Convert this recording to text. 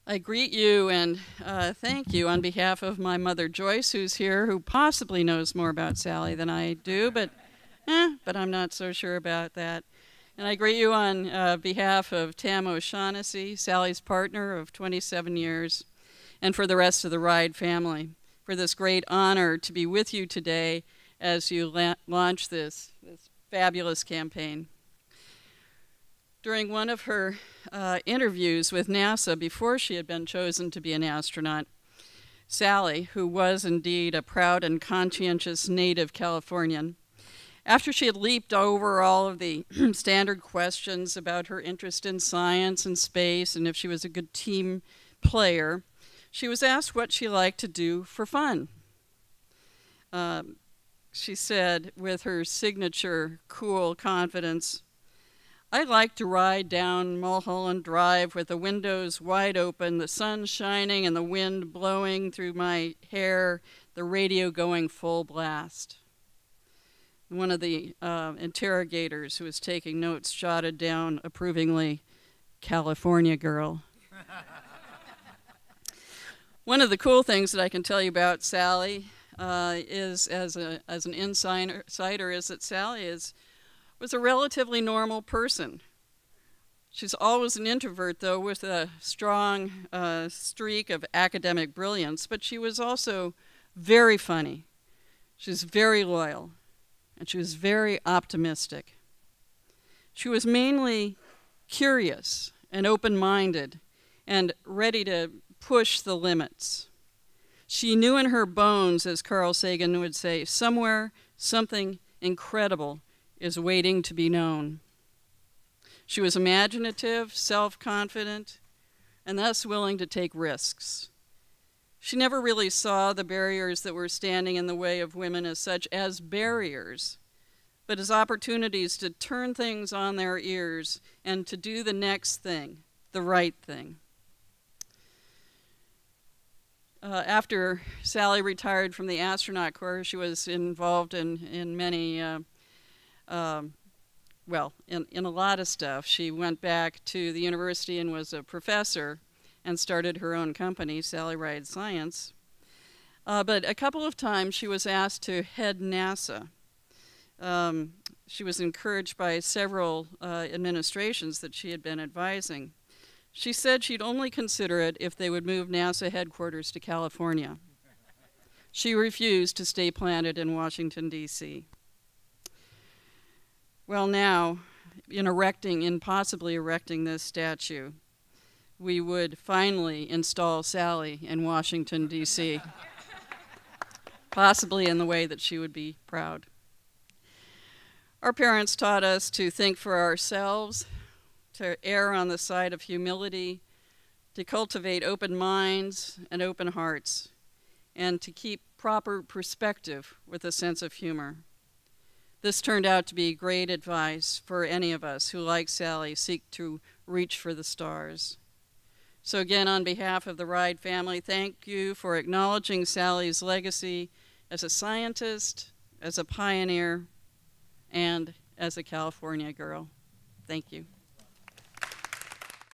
I greet you and thank you on behalf of my mother Joyce, who's here, who possibly knows more about Sally than I do, but I'm not so sure about that. And I greet you on behalf of Tam O'Shaughnessy, Sally's partner of 27 years, and for the rest of the RIDE family, for this great honor to be with you today as you launch this fabulous campaign. During one of her interviews with NASA before she had been chosen to be an astronaut, Sally, who was indeed a proud and conscientious native Californian, after she had leaped over all of the standard questions about her interest in science and space and if she was a good team player, she was asked what she liked to do for fun. She said, with her signature cool confidence, "I like to ride down Mulholland Drive with the windows wide open, the sun shining and the wind blowing through my hair, the radio going full blast." One of the interrogators who was taking notes jotted down approvingly, "California girl." One of the cool things that I can tell you about Sally is, as an insider, is that Sally was a relatively normal person. She's always an introvert, though, with a strong streak of academic brilliance, but she was also very funny. She's very loyal, and she was very optimistic. She was mainly curious and open-minded and ready to push the limits. She knew in her bones, as Carl Sagan would say, somewhere something incredible is waiting to be known. She was imaginative, self-confident, and thus willing to take risks. She never really saw the barriers that were standing in the way of women as such as barriers, but as opportunities to turn things on their ears and to do the next thing, the right thing. After Sally retired from the astronaut corps, she was involved in many, in a lot of stuff. She went back to the university and was a professor and started her own company, Sally Ride Science. But a couple of times she was asked to head NASA. She was encouraged by several administrations that she had been advising. She said she'd only consider it if they would move NASA headquarters to California. She refused to stay planted in Washington, D.C. Well, now, in possibly erecting this statue, we would finally install Sally in Washington, D.C., possibly in the way that she would be proud. Our parents taught us to think for ourselves, to err on the side of humility, to cultivate open minds and open hearts, and to keep proper perspective with a sense of humor. This turned out to be great advice for any of us who, like Sally, seek to reach for the stars. So again, on behalf of the RIDE family, thank you for acknowledging Sally's legacy as a scientist, as a pioneer, and as a California girl. Thank you.